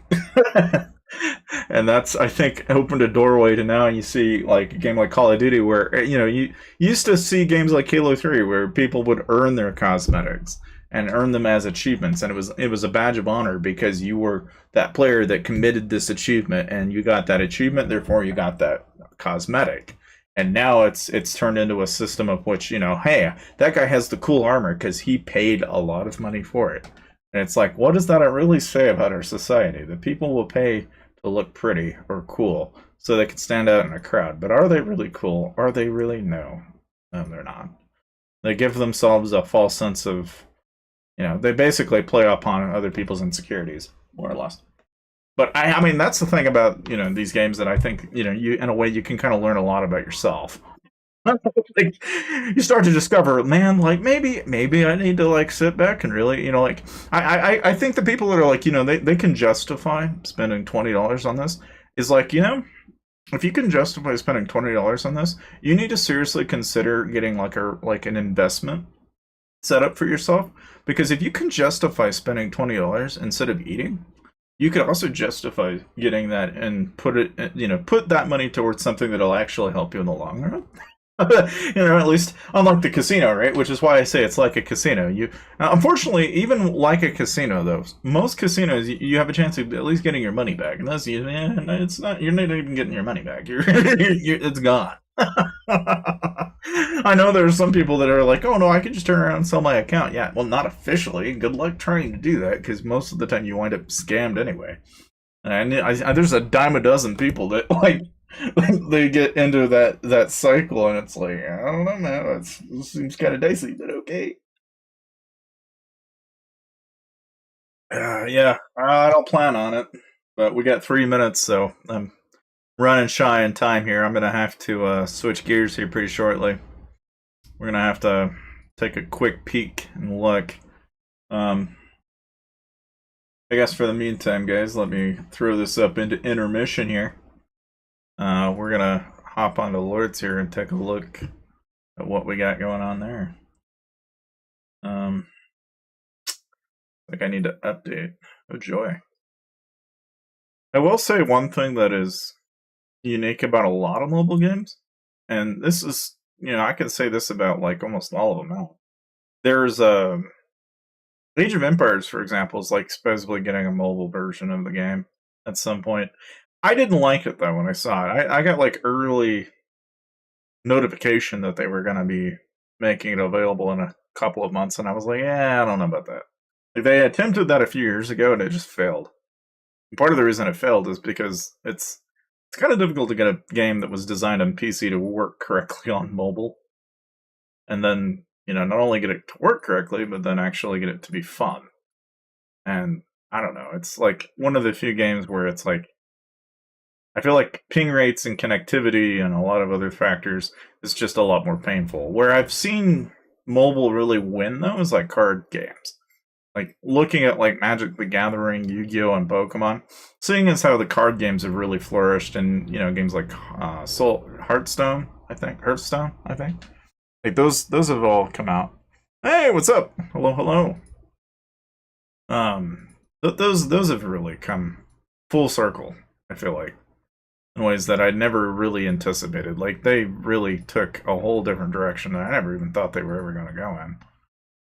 And that's, I think, opened a doorway to now you see like a game like Call of Duty where you used to see games like Halo 3 where people would earn their cosmetics and earn them as achievements, and it was a badge of honor because you were that player that committed this achievement and you got that achievement, therefore you got that cosmetic. And now it's turned into a system of which, hey, that guy has the cool armor because he paid a lot of money for it. And it's like, what does that really say about our society? That people will pay to look pretty or cool so they can stand out in a crowd. But are they really cool? Are they really? No. No, they're not. They give themselves a false sense of, they basically play upon other people's insecurities, more or less. But I mean, that's the thing about these games that I think you in a way you can kind of learn a lot about yourself. Like, you start to discover, man, like maybe I need to like sit back and really like I think the people that are like they can justify spending $20 on this is like if you can justify spending $20 on this, you need to seriously consider getting like an investment set up for yourself, because if you can justify spending $20 instead of eating, you could also justify getting that and put that money towards something that'll actually help you in the long run. At least unlike the casino, right? Which is why I say it's like a casino. Unfortunately, even like a casino, though, most casinos you have a chance of at least getting your money back. Unless it's not. You're not even getting your money back. It's gone. I know there are some people that are like, oh no, I can just turn around and sell my account. Yeah, well, not officially. Good luck trying to do that, because most of the time you wind up scammed anyway. And there's a dime a dozen people that like they get into that cycle, and it's like, I don't know, man. It seems kind of dicey, but okay. Yeah, I don't plan on it. But we got 3 minutes, so I'm running shy in time here. I'm gonna have to switch gears here pretty shortly. We're gonna have to take a quick peek and look. Um, I guess for the meantime, guys, let me throw this up into intermission here. We're gonna hop onto Lords here and take a look at what we got going on there. Like I need to update. Oh joy. I will say one thing that is unique about a lot of mobile games, and this is, I can say this about like almost all of them now. There's Age of Empires, for example, is like supposedly getting a mobile version of the game at some point. I didn't like it though when I saw it. I got like early notification that they were going to be making it available in a couple of months, and I was like, yeah, I don't know about that. Like, they attempted that a few years ago, and it just failed. And part of the reason it failed is because it's kind of difficult to get a game that was designed on PC to work correctly on mobile, and then not only get it to work correctly, but then actually get it to be fun. And I don't know, it's like one of the few games where it's like I feel like ping rates and connectivity and a lot of other factors is just a lot more painful. Where I've seen mobile really win though is like card games. Like looking at like Magic the Gathering, Yu-Gi-Oh, and Pokemon, seeing as how the card games have really flourished, and games like Hearthstone, I think, like those have all come out. Hey, what's up? Hello, hello. Those have really come full circle. I feel like in ways that I never really anticipated. Like they really took a whole different direction that I never even thought they were ever going to go in.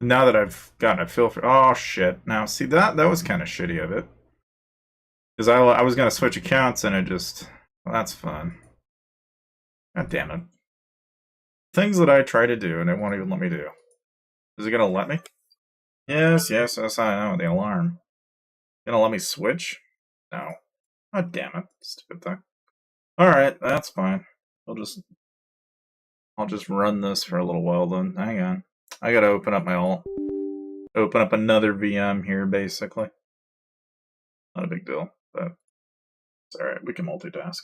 Now that I've gotten a feel for, oh shit! Now see that was kind of shitty of it, because I was going to switch accounts and it just, well, that's fun. God damn it! Things that I try to do and it won't even let me do. Is it going to let me? Yes, yes, yes. I know the alarm. Gonna let me switch? No. God damn it! Stupid thing. All right, that's fine. I'll just run this for a little while then. Hang on. I gotta open up my alt. Open up another VM here, basically. Not a big deal, but it's alright. We can multitask.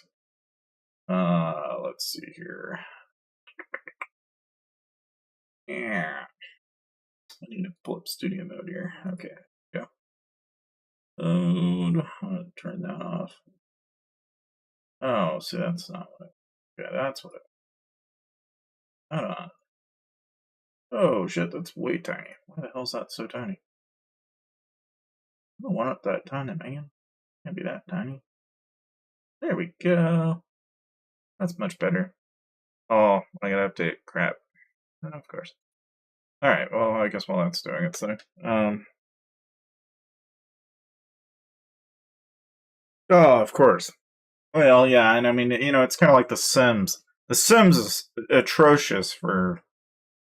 Let's see here. Yeah. I need to pull up studio mode here. Okay, go. I'm gonna turn that off. Oh, see, that's not what it. Yeah, that's what it. Hold on. Oh shit, that's way tiny. Why the hell's that so tiny? I don't want it that tiny, man. Can't be that tiny. There we go. That's much better. Oh, I gotta update. Crap. Oh, of course. Alright, well, I guess while that's doing its thing. Oh, of course. Well, yeah, and I mean, it's kind of like The Sims. The Sims is atrocious for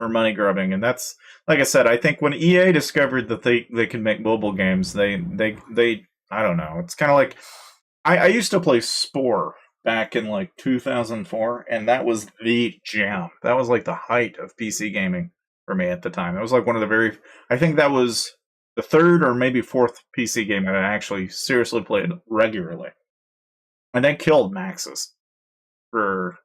money grubbing, and that's, like I said, I think when EA discovered that they could make mobile games, they I don't know. It's kind of like I used to play Spore back in like 2004, and that was the jam. That was like the height of PC gaming for me at the time. It was like one of the very, I think that was the third or maybe fourth PC game that I actually seriously played regularly. And they killed Maxis for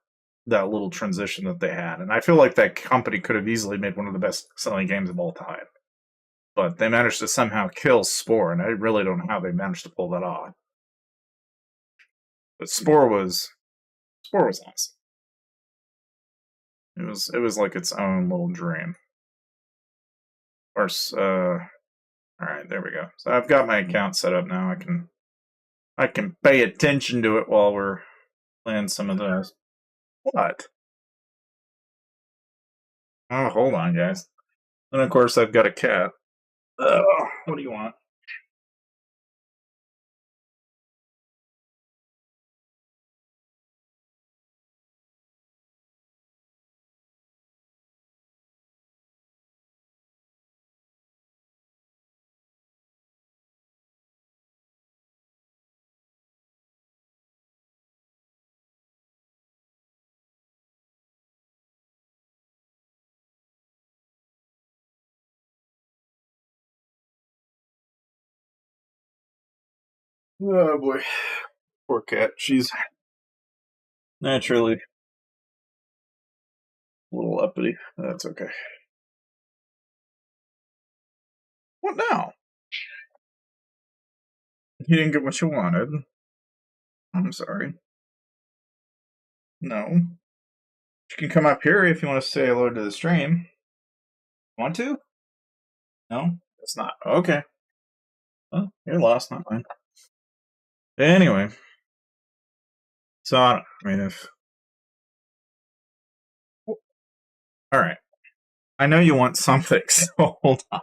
that little transition that they had. And I feel like that company could have easily made one of the best selling games of all time. But they managed to somehow kill Spore, and I really don't know how they managed to pull that off. But Spore was awesome. It was like its own little dream. Of course, all right, there we go. So I've got my account set up now. I can pay attention to it while we're playing some of those. What? Oh, hold on, guys. And of course, I've got a cat. Oh, what do you want? Oh boy. Poor cat. She's naturally a little uppity. That's okay. What now? You didn't get what you wanted. I'm sorry. No. You can come up here if you want to say hello to the stream. Want to? No? It's not. Okay. Well, you're lost, not mine. Anyway. So, I mean, if. Alright. I know you want something, so hold on.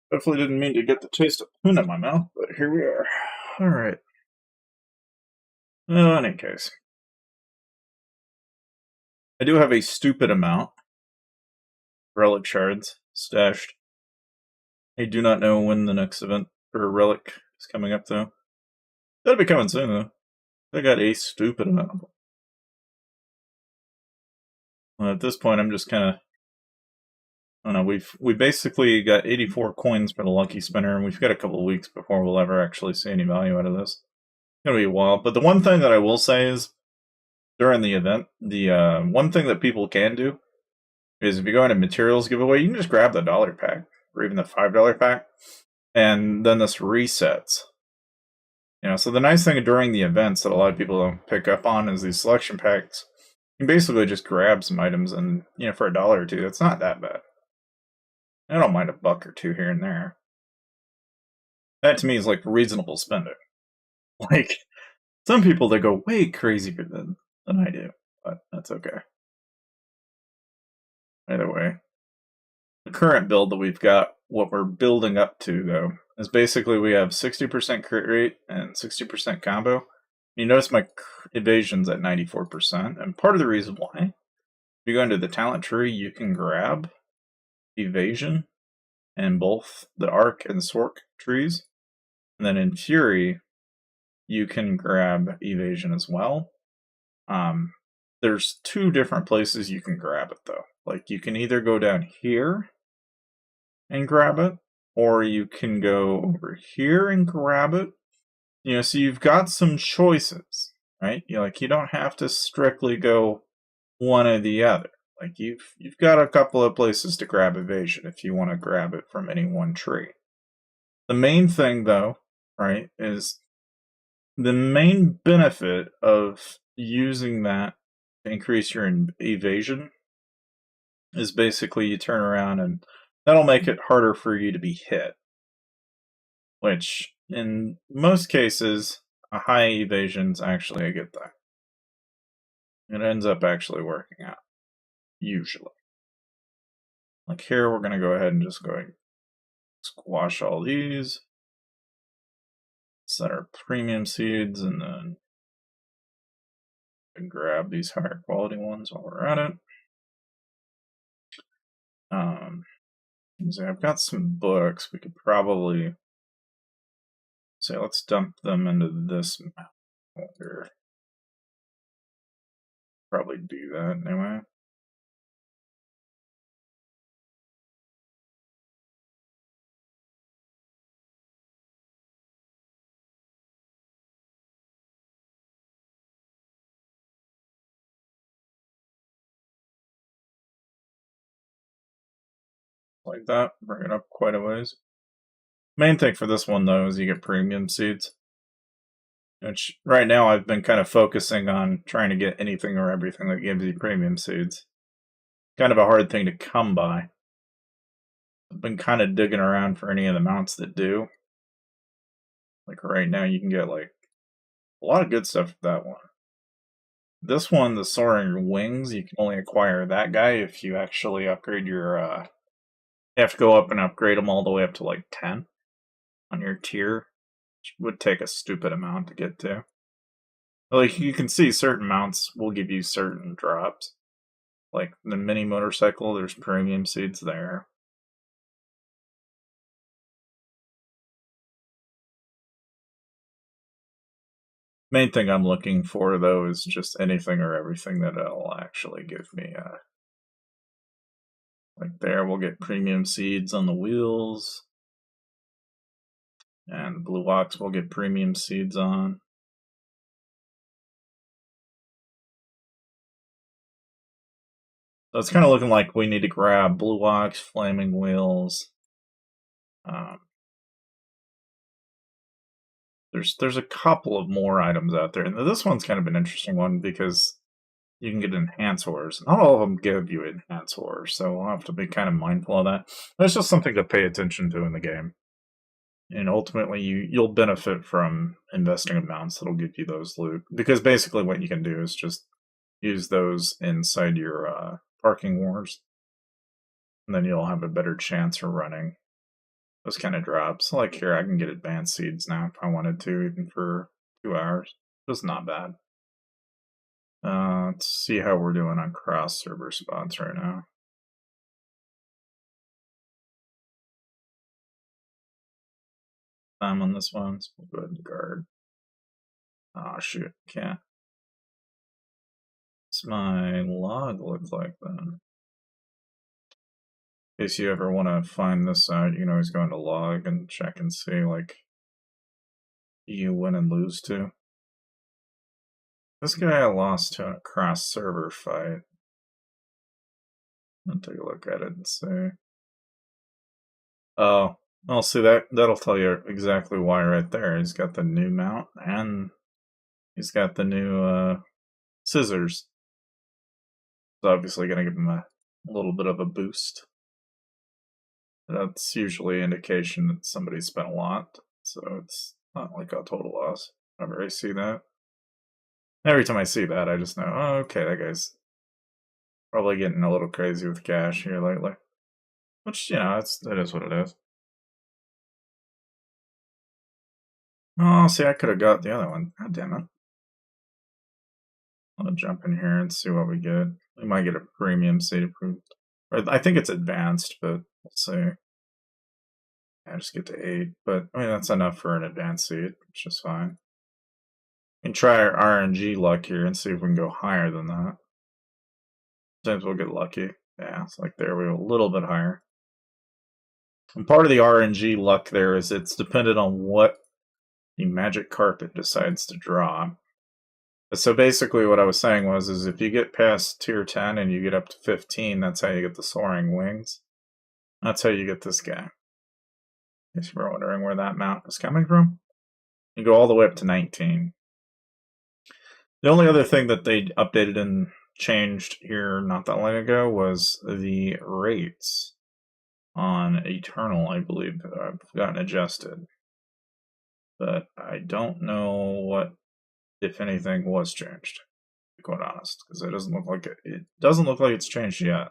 Definitely didn't mean to get the taste of tuna in my mouth, but here we are. Alright. Well, in any case. I do have a stupid amount of relic shards stashed. I do not know when the next event for relic is coming up, though. That'll be coming soon, though. I got a stupid amount of them. Well, at this point, I'm just kind of. I don't know. We basically got 84 coins for the lucky spinner, and we've got a couple of weeks before we'll ever actually see any value out of this. It's gonna be a while. But the one thing that I will say is, during the event, the one thing that people can do is if you go into materials giveaway, you can just grab the $1 pack or even the $5 pack, and then this resets. So the nice thing during the events that a lot of people don't pick up on is these selection packs. You can basically just grab some items, and for $1 or $2, it's not that bad. I don't mind $1 or $2 here and there. That to me is like reasonable spending. Like some people they go way crazier than I do, but that's okay. Either way, the current build that we've got, what we're building up to though, is basically we have 60% crit rate and 60% combo. You notice my evasion's at 94%, and part of the reason why, if you go into the talent tree, you can grab evasion in both the arc and sork trees, and then in fury, you can grab evasion as well. There's 2 different places you can grab it though. Like you can either go down here and grab it, or you can go over here and grab it. So you've got some choices, right? You don't have to strictly go one or the other. Like you've got a couple of places to grab evasion if you want to grab it from any one tree. The main thing though, right, is the main benefit of using that to increase your evasion is basically you turn around and that'll make it harder for you to be hit. Which, in most cases, a high evasion's actually a good thing. It ends up actually working out. Usually. Like here, we're going to go ahead and just go ahead and squash all these. Set our premium seeds and then grab these higher quality ones while we're at it. So I've got some books. We could probably say let's dump them into this map folder. Probably do that anyway. Like that, bring it up quite a ways. Main thing for this one though is you get premium seeds. Which right now I've been kind of focusing on trying to get anything or everything that gives you premium seeds. Kind of a hard thing to come by. I've been kind of digging around for any of the mounts that do. Like right now you can get like a lot of good stuff with that one. This one, the soaring wings, you can only acquire that guy if you actually upgrade your you have to go up and upgrade them all the way up to like 10 on your tier. would take a stupid amount to get to. Like, you can see certain mounts will give you certain drops. Like the mini motorcycle, there's premium seeds there. Main thing I'm looking for, though, is just anything or everything that'll actually give me, like there, we'll get premium seeds on the wheels. And blue ox will get premium seeds on. So it's kind of looking like we need to grab blue ox, flaming wheels. There's a couple of more items out there, and this one's kind of an interesting one because you can get enhancers. Not all of them give you enhancers, so I'll have to be kind of mindful of that. That's just something to pay attention to in the game. And ultimately, you'll benefit from investing amounts that'll give you those loot. Because basically what you can do is just use those inside your parking wars. And then you'll have a better chance of running those kind of drops. Like here, I can get advanced seeds now if I wanted to, even for 2 hours. Just not bad. Let's see how we're doing on cross server spots right now. I'm on this one, so we'll go ahead and guard. Oh shoot, can't. What's my log look like then? In case you ever want to find this out, you can always go into log and check and see like you win and lose to. This guy I lost to in a cross server fight. I'll take a look at it and see. Oh, I'll see that'll tell you exactly why right there. He's got the new mount and he's got the new scissors. It's obviously gonna give him a little bit of a boost. That's usually an indication that somebody spent a lot, so it's not like a total loss. Whenever I see that. Every time I see that, I just know, oh, okay, that guy's probably getting a little crazy with cash here lately. Which, it is what it is. Oh, see, I could have got the other one. God damn it. I'll jump in here and see what we get. We might get a premium seed approved. I think it's advanced, but we'll see. I just get to 8, but I mean, that's enough for an advanced seed, which is fine. We can try our RNG luck here and see if we can go higher than that. Sometimes we'll get lucky. Yeah, it's like there we go, a little bit higher. And part of the RNG luck there is it's dependent on what the magic carpet decides to draw. So basically what I was saying is if you get past tier 10 and you get up to 15, that's how you get the soaring wings. That's how you get this guy. In case you were wondering where that mount is coming from. You go all the way up to 19. The only other thing that they updated and changed here not that long ago was the rates on Eternal, I believe, have gotten adjusted. But I don't know what, if anything, was changed, to be quite honest, because it doesn't look like it's changed yet.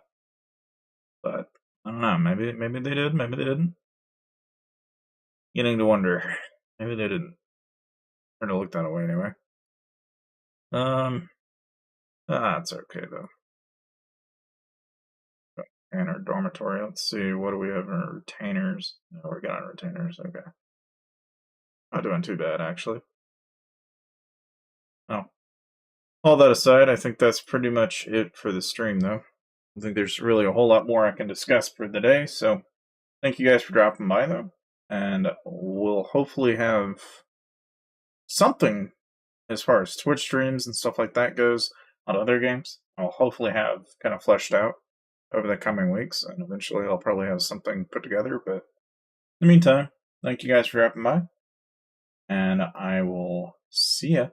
But I don't know, maybe they did, maybe they didn't. Getting to wonder. Maybe they didn't. Trying to look that away anyway. That's okay though. And our dormitory. Let's see, what do we have in our retainers? No, we're getting on retainers. Okay. Not doing too bad, actually. Oh. All that aside, I think that's pretty much it for the stream, though. I think there's really a whole lot more I can discuss for the day, so thank you guys for dropping by, though. And we'll hopefully have something as far as Twitch streams and stuff like that goes on other games. I'll hopefully have kind of fleshed out over the coming weeks, and eventually I'll probably have something put together. But in the meantime, thank you guys for dropping by, and I will see ya